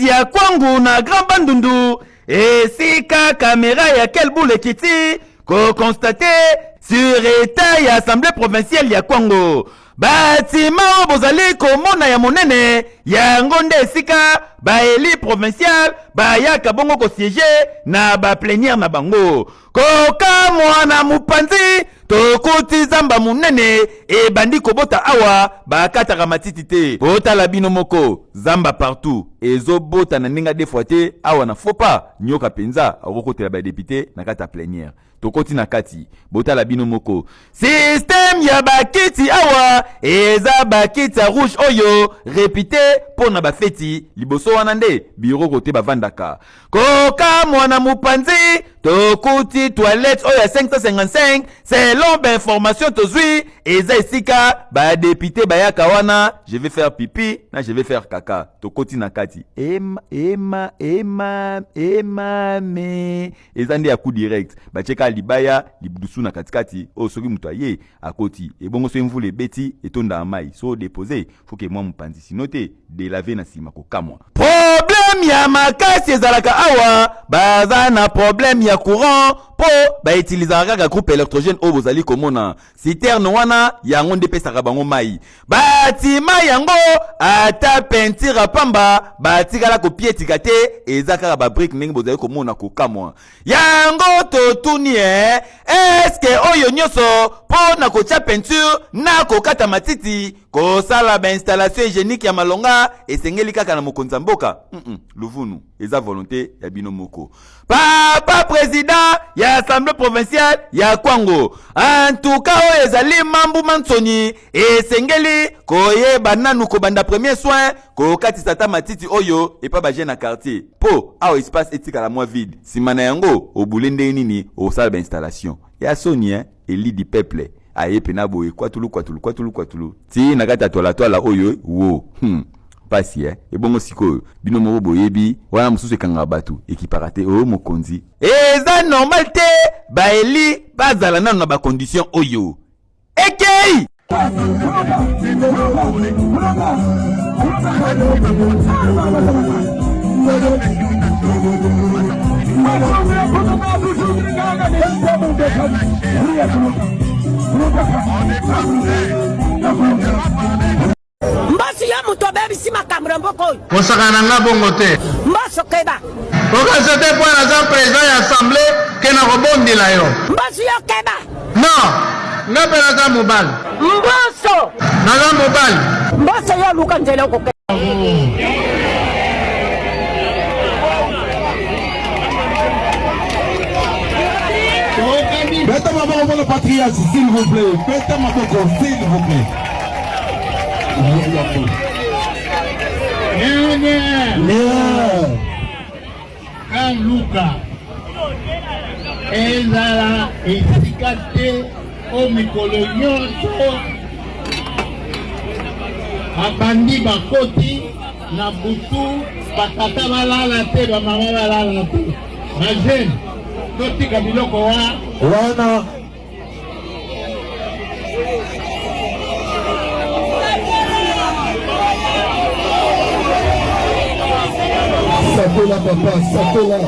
makasi ya kwangu na Grand Bandundu esika kamera ya Kelboule Kiti ko constate sur état ya assemblée provinciale ya Kwango batima bozali komona ya monene ya ngonde esika baeli provincial bayaka bongo ko siéger na ba plénière na bango koka mwana mupanzi tokuti zamba munene e bandi kobota awa bakataka matiti te botala bino moko zamba partout ezobota na ndinga des fois te awa na fopa nyoka penza akokotela ba député na kata plénière tokoti na kati botala bino moko système ya bakiti awa eza bakiti ya rouge oyo répité pona bafeti liboso wana nde biro kote bavandaka koka mwana mupanzi tokuti toilette oyo ya 555 selon information tozwi eza esika ba député bayaka wana je vais faire pipi na je vais faire caca tokoti na kati me eza nde ya coup direct bacheka libaya libudusu na katikati o soki mutu aye akoti ebongo so mvula ebeti etonda amai so déposer faut que moi mupanzi sinote de laver na sima ko kamwa problème ya makasi ezalaka awa baza na problème ya courant po ba utiliser kaka groupe électrogène o bozali komona citerne wana yango nde pesaka bango mai batima yango ata peinture pamba batikala ko pietika te eza kaka ba brique ndenge bozali komona ko kamwa yango totuni eske oyo nyoso po na kotia peinture na kokata matiti kosala ba installation hygiénique ya malonga esengeli kaka na mokonza mboka luvunu eza volonté ya bino moko papa président ya assemblée provinciale ya Kwango en tout cas oyo ezali mambu mansoni esengeli koyeba nanu kobanda premier soin kokatisa ta matiti oyo epa baje na quartier po awa espace etikala mwa vide sima na yango obule nde nini osala ba installation ya soni eli di peuple aye pena boye kwatulu ti na kata tola oyo wo pasi ebongo sikoyo bino moko boyebi wana mususu ekanga batu ekipaka te o mokonzi eza normal te baeli bazala nano na bacondition oyo ekei Mbasi ya muto bebi si makamro mboko. Kosaka nga bongo te. Mbaso keba. Oka c'était pour la président de l'assemblée que na robondi la yo. Mbasi ya keba. Non. Nga pela za mobile. Mbaso. Na za mobile. Mbaso ya luka nzele ko. Mettez ma main pour le patriarche, s'il vous plaît. Mettez ma main, s'il vous plaît. Luka ezala esika te o mikolo nyonso babandi bakoti na butu batata balala te bamama balala te bajene totika biloko wana Sakola papa, sakola.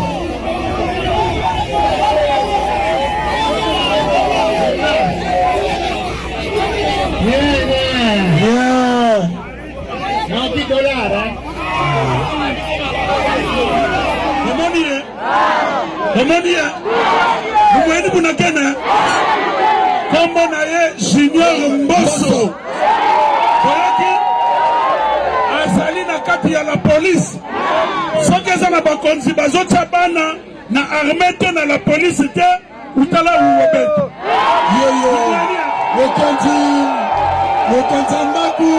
Yeah. $90, Emonia. Mweni bunakena. Kombo na ye Junior Mbosso. Azali na kati ya la police. Soki eza na bakonzi bazotia bana na armée te na la police te utala uobeto mokonzi mbaku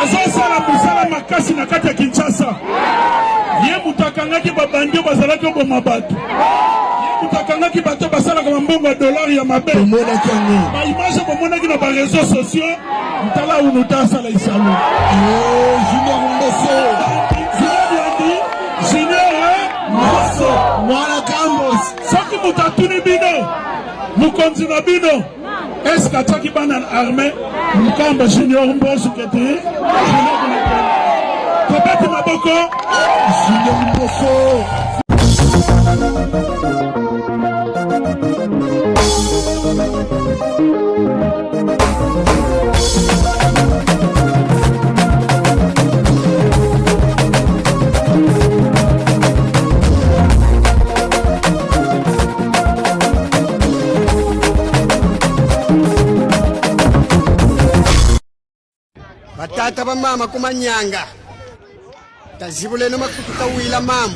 azosala mosala makasi na kati ya Kinshasa ye mutu akangaki babandi oyo bazalaki oboma bato ye mutu akangaki bato basalaka mambongo ya dolari ya mabe baimage bomonaki na bareseau sociaux ntala unu tasala isalo Junior Mbosso mwana Kambos soki mutu atuni bino mukonzi na bino eske atiaki bana na armée mukamba Junior Mbosso kete Kitoko. Batata ba mama kumanyanga tazibule no makutuka wila mama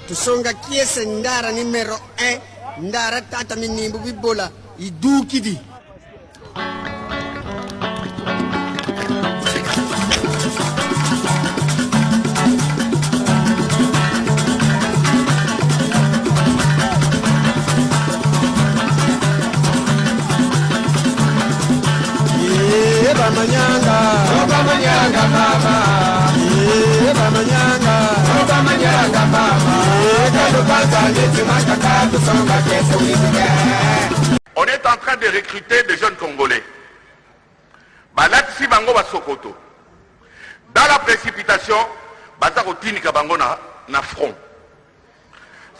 tusonga kiese ndara numero 1 ndara tata minimbu bibola idukidi On est en train de recruter des jeunes Congolais. Balatisi bango basokoto. Dans la précipitation, bazako tinika bango na front.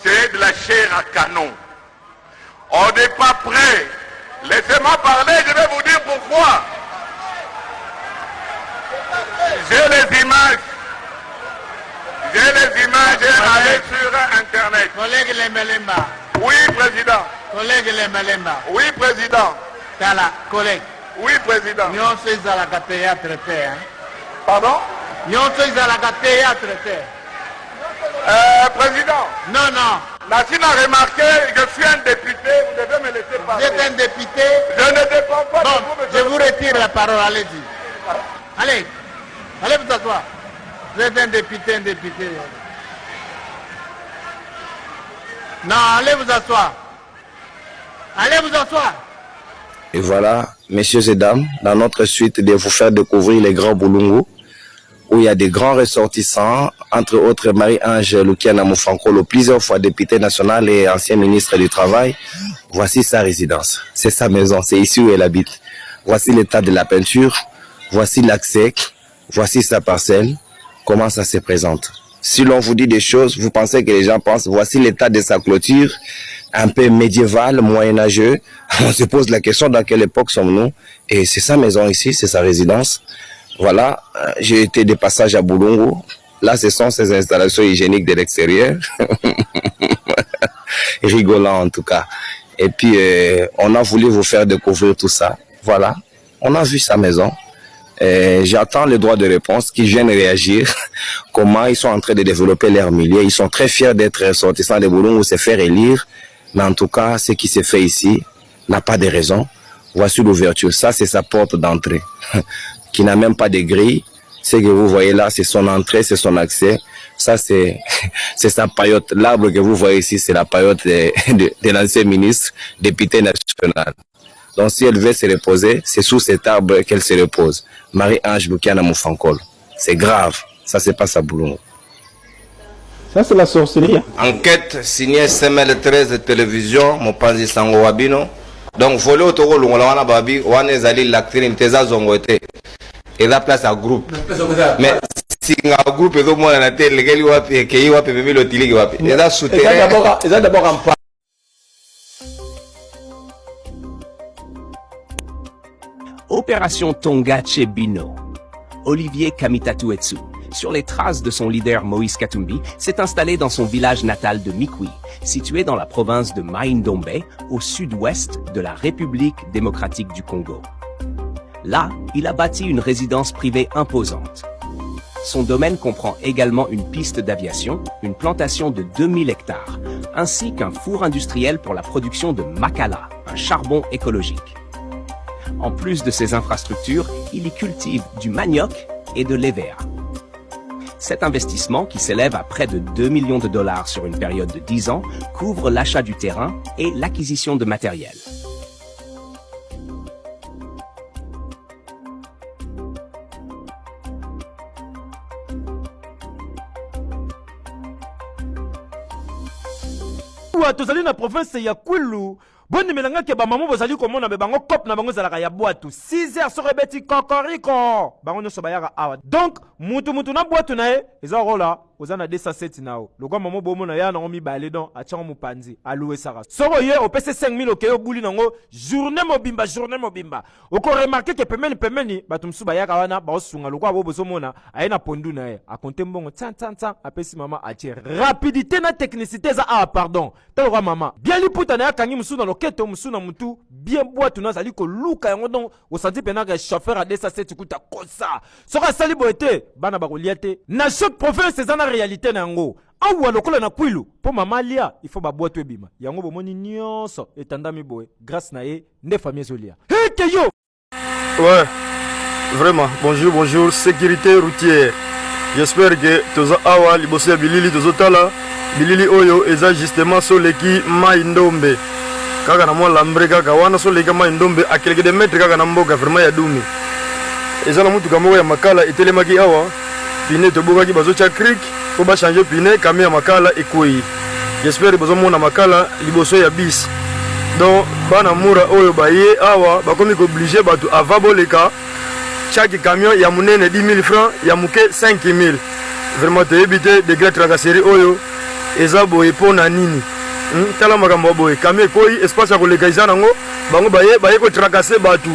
C'est de la chair à canon. On n'est pas prêt. Laissez-moi parler, je vais vous dire pourquoi. J'ai les images. J'ai les images allées sur Internet. Collègue Lemelemba. Oui, président. Collègue Lemelemba. Oui, président. Tala, collègue. Oui, président. Nyonso ezalaka théâtre te, hein? Pardon? Nyonso ezalaka théâtre te. Président. Non, non. Nassine a remarqué, je suis un député, vous devez me laisser parler. Vous êtes un député. Je ne dépends pas Bon, de vous. je vous retire la parole, allez-y. Allez, allez vous asseoir. Vous êtes un député, un député. Non, allez vous asseoir. Allez vous asseoir. Et voilà, messieurs et dames, dans notre suite de vous faire découvrir les grands Boulungu, où il y a des grands ressortissants, entre autres Marie-Ange Lukiana Mufankolo, plusieurs fois député national et ancien ministre du Travail. Voici sa résidence, c'est sa maison, c'est ici où elle habite. Voici l'état de la peinture, voici l'accès, voici sa parcelle, comment ça se présente. Si l'on vous dit des choses, vous pensez que les gens pensent, voici l'état de sa clôture, un peu médiéval, moyenâgeux. On se pose la question dans quelle époque sommes-nous? Et c'est sa maison ici, c'est sa résidence. Voilà, j'ai été de passage à Boulungu. Là, ce sont ces installations hygiéniques de l'extérieur. Rigolant en tout cas. Et puis, on a voulu vous faire découvrir tout ça. Voilà, on a vu sa maison. J'attends le droit de réponse qui viennent réagir. Comment ils sont en train de développer leur milieu. Ils sont très fiers d'être ressortissants de Boulungu, se faire élire. Mais en tout cas, ce qui s'est fait ici n'a pas de raison. Voici l'ouverture. Ça, c'est sa porte d'entrée, qui n'a même pas de grille. Ce que vous voyez là, c'est son entrée, c'est son accès. Ça, c'est sa paillote. L'arbre que vous voyez ici, c'est la paillote de l'ancien ministre, député national. Donc, si elle veut se reposer, c'est sous cet arbre qu'elle se repose. Marie-Ange Lukiana Mufankolo. C'est grave. Ça se passe à Boulungu. Ça, c'est la sorcellerie. Enquête signée SML 13 télévision, Mopanzi Sango Wabino. Donc, voler au toro, l'on a babi, on a zali l'actrice, teza zongote. Et la place à groupe. Mais si un groupe est au moins la tête, les gars, qui wapi, même le tili wapi. Et là, souterrain. Et ça, d'abord, en pas. Opération Tonga Chebino. Olivier Kamitatuetsu, sur les traces de son leader Moïse Katumbi, s'est installé dans son village natal de Mikwi, situé dans la province de Mai-Ndombe, au sud-ouest de la République démocratique du Congo. Là, il a bâti une résidence privée imposante. Son domaine comprend également une piste d'aviation, une plantation de 2000 hectares, ainsi qu'un four industriel pour la production de makala, un charbon écologique. En plus de ces infrastructures, il y cultive du manioc et de l'EVA. Cet investissement, qui s'élève à près de 2 millions de dollars sur une période de 10 ans, couvre l'achat du terrain et l'acquisition de matériel. Tozali na province ya Kwilu Bonne melanga ke ba maman bozali komona be bango cop na bango zalaka ya boîte 6h so rebeti kokoriko bango no so bayaka awa. Donc mutu na boîte na e eza rola ozana 207 nao. Lokwa maman bomona ya na mi balé don achango mupanzi aloué sara. Soro ye o pese 5000 okeyo buli nango journée mobimba. Oko remarquer que pemeni batumsu bayaka wana ba osunga lokwa bo bozomona ayena pondu na e. A compter mbongo tan apesi mama atie rapidité na technicité za pardon. Talo mama. Bien liputa na kangi musu na loketo musu na mutu bien boîte na zali ko luka yango don o senti pena que chauffeur a 207 kuta kosa. Sora sali boete bana ba koliate. Na chaque province c'est na réalité na yango. Awa lokola na kwilu po mama lia il faut ba boîte ebima. Yango bomoni nyonso etandami boye grâce na ye nde famille zolia. Hey Keyo. Ouais. Vraiment. Bonjour sécurité routière. J'espère que toza awa liboso ya bilili tozotala bilili oyo eza justement soleki mai ndombe kaka na mwa lambre kaka wana soleki mai ndombe akeleke de metre kaka na mboka vraiment ya dumi eza na mutuka moko ya makala etelemaki awa pine tobokaki bazotia creek po bachange pine kami ya makala ekwei. J'espère bozomona makala liboso ya bis donc bana mura oyo baye awa bakomi kooblige bato ava boleka chaque camion ya munene 10 000 francs ya muke 5 000. Vraiment te éviter de grandes tracasseries oyo eza boye pona nini tala makambo boye camion koi espace ya koleka iza nango bango baye ko tracasser batu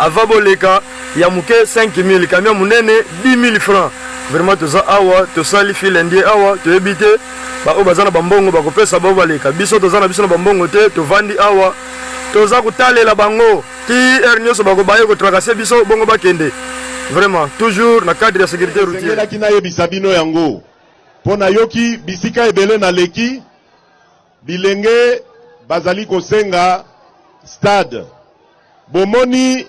ava boleka ya muke 5 000 camion munene 10 000 francs. Vraiment toza awa to sali filendie awa te éviter ba o bazana bambongo bakopesa ba baleka biso toza na biso na bambongo te to vandi awa toza kutalela bango ki ernyoso bako baye ko tracasser biso bongo bakende. Vraiment toujours na cadre de sécurité routière. Ngela kina yebisa bino yango pona yoki bisika ebele na leki bilenge bazali kosenga stade bomoni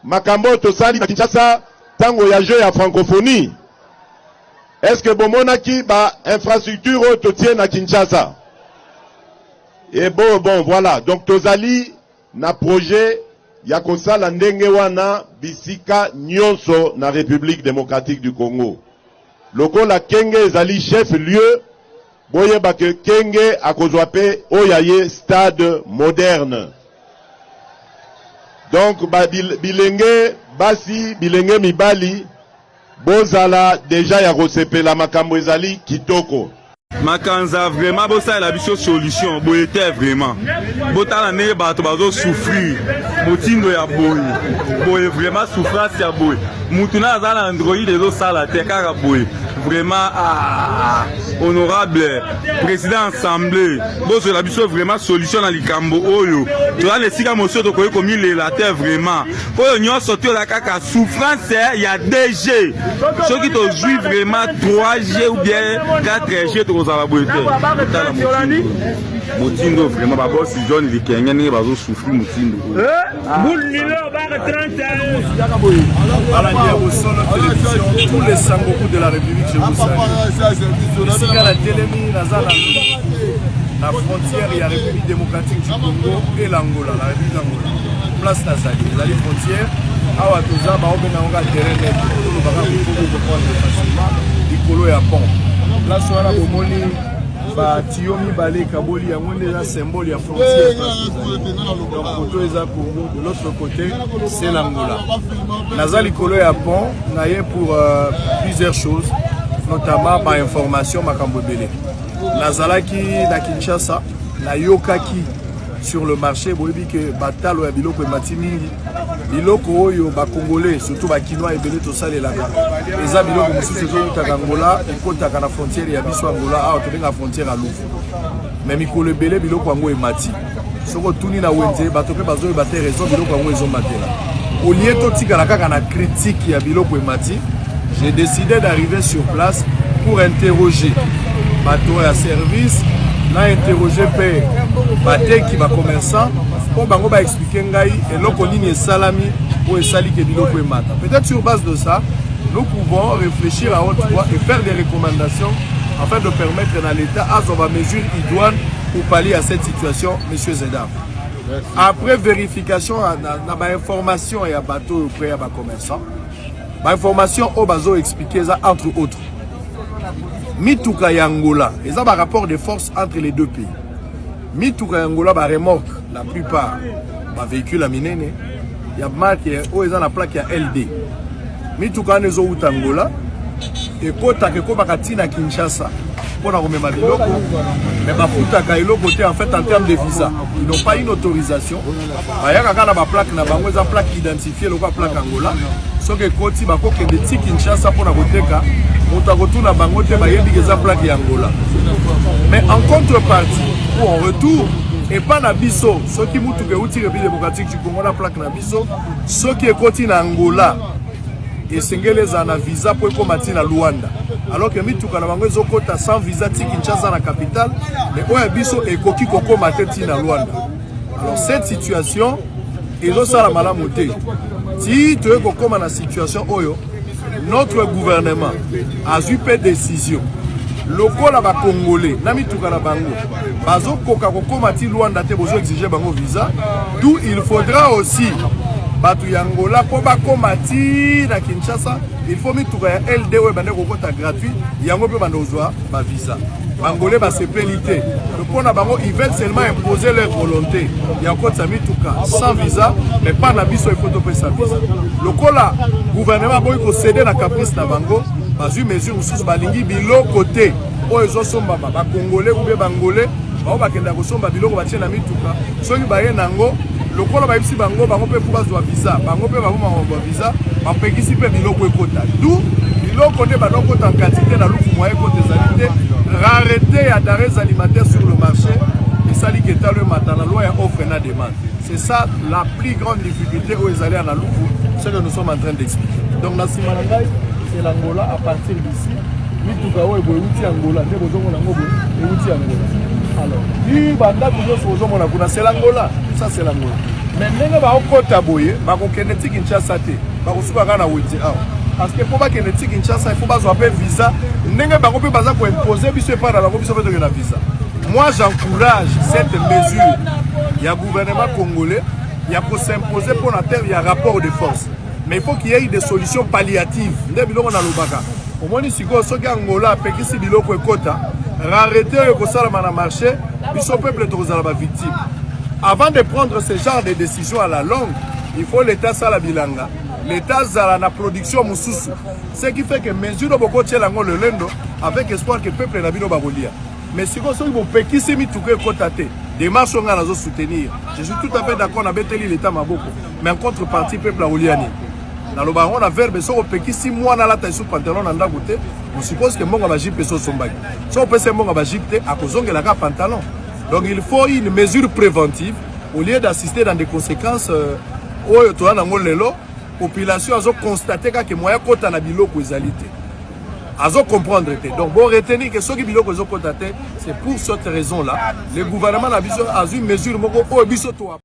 makambo tosali na Kinshasa tango ya jeu ya francophonie. Est-ce que bomonaki ba infrastructure to tient na Kinshasa? Et bon voilà donc tozali na projet ya kosala ndenge wana bisika nyonso na République démocratique du Congo. Lokola Kenge ezali chef lieu boyeba ke Kenge akozwa pe oyaye stade moderne. Donc bilenge basi bilenge mibali bozala déjà ya kosepela makambo ezali kitoko. Makanza vraiment bosa la biso solution boyete vraiment botala ne bato bazo souffrir motindo ya boye vraiment souffrance ya boye mutuna azala android ezo sala te kaka boye vraiment honorable président assemblée boso la biso vraiment solution na likambo oyo to la sika moso to koyi komi le la terre vraiment oyo nyonso to la kaka souffrance ya DG soki to jouit vraiment 3G ou bien 4G to kozala boye te motindo vraiment ba boss jaune likenge ne bazo souffrir motindo Boulilo bar 30 à la solo télévision tous les sangoku de la République je vous salue. Ici à la télémie na frontière il y a République démocratique du Congo et l'Angola, la République d'Angola. Place Nazali, la frontière awa toza ba obenga nga terrain net tout le baka pour prendre facilement likolo ya pont. Place wana bomoni ba tiomi balé kaboli yango ndeza symbole ya frontière. Donc photo eza Congo de l'autre côté c'est l'Angola. Nazali likolo ya pont naye pour plusieurs choses notamment par information makambo belé. Nazalaki na Kinshasa na yokaki sur le marché boyebi que batalo ya biloko matini biloko oyo ba congolais surtout ba kinois ebele to salela eza biloko mosusu ezokutaka Angola ekotaka na frontière ya biso Angola awa tobenga frontière à Lufu mais mikolo ebele biloko yango emati soko tuni na wenze bato pe bazoyo bate raison biloko yango ezomatela au lieu totikala kaka na critique ya biloko emati j'ai décidé d'arriver sur place pour interroger bato ya service na interroger pe bateki ba commerçant pour bango ba expliquer ngai eloko nini esalami pour esali ke biloko emata. Peut-être sur base de ça nous pouvons réfléchir à haute voix et faire des recommandations afin de permettre à l'État à avoir mesures idoines pour pallier à cette situation, messieurs et dames. Après vérification na ba information ya bateau auprès ya ba commerçant ba information au bazo expliquer ça entre autres Mituka ya Angola, et ça va rapport de force entre les deux pays. Mituka ya Angola va remorque la plupart ba véhicule à minene ya marque o eza na plaque ya LD mituka nezo uta Angola et kota ke ko bakatina Kinshasa pour la remema biloko mais bafuta ka eloko te en fait en termes de visa ils n'ont pas une autorisation bayaka kana ba plaque na bango eza plaque identifiée loko plaque Angola soki koti bakokende ti Kinshasa pour na koteka moto akotuna bango te bayebi eza plaque ya Angola mais en contrepartie ou en retour et pas na biso soki mutuka uti République démocratique du Congo na plaque na biso soki ekoti na Angola et sengeleza na visa pour komati na Luanda alors que mituka na bango ezokota sans visa ti Kinshasa na capitale mais oya biso ekoki kokoma te ti na Luanda. Alors cette situation ezosala malamu te ti toye kokoma na situation oyo notre gouvernement a eu peu de décision lokola ba congolais na mituka na bango bazokoka kokoma ti Luanda te bozo exiger bango visa, d'où il faudra aussi batu yangola po bakoma ti na Kinshasa il faut mituka ya LD oyo bande kokota gratuit yango pe bande ozwa ba visa bangolais ba sepelité pour na bango ils veulent seulement imposer leur volonté ya kota mituka sans visa mais pas na biso il faut to pesa visa lokola gouvernement boy ko céder na caprice na bango bazui mesure mususu balingi biloko te oyo ezosomba ba congolais ou bien bangolais bao bakenda kosomba biloko batie na mituka soki baye nango lokola bayebisi bango bango pe pour bazwa visa bango pe baboma bazwa visa bapekisi pe biloko ekota d'où biloko nde banokota en quantité na luku moyen ekota ezali te rareté ya denrées alimentaires sur le marché esali keta le matin la loi ya offre na demande. C'est ça la plus grande difficulté oyo ezali na luku ce que nous sommes en train d'expliquer. Donc na nsima na ngai c'est l'Angola à partir d'ici mituka oyo boye uti Angola nde bozomona ngo boye euti Angola. Alors i banda nyonso bozomona kuna c'est l'Angola, ça c'est l'Angola. Mais ndenge baokota boye bakokende ti Kinshasa te bakosuka kaka na wenze awa parce que po bakende ti Kinshasa il faut bazwa pe visa ndenge bango pe baza koimposer biso epa na bango biso pe tokende na visa. Moi j'encourage cette mesure ya gouvernement congolais ya ko s'imposer pour la terre ya rapport de force, mais il faut qu'il y ait des solutions palliatives nde biloko na lobaka omoni sikoyo soki Angola apekisi biloko ekota rareté oyo kosalama na marché biso peuple tokozala ba victime. Avant de prendre ce genre de décision à la longue, il faut l'État sala bilanga. L'État zala na production mususu. Ce qui fait que mesure boko tielango le lendo avec espoir que le peuple na bino bakolia. Mais si vous avez pekisi mituke kotate, démarche on a soutenir. Je suis tout à fait d'accord na beteli l'État maboko. Mais en contrepartie peuple aoliani. Dans le baron la verbe so pekisi moi na la taille sous pantalon na ndagote, on suppose que monga ba jipe so sombaki. So pese monga ba jipe a kozongela ka pantalon. Donc il faut une mesure préventive au lieu d'assister dans des conséquences oyo to na ngolelo population azo constater que moya kota na biloko ezalité azo comprendre te. Donc bon retenir que soki biloko zo kota te c'est pour cette raison là le gouvernement a besoin a une mesure moko o biso to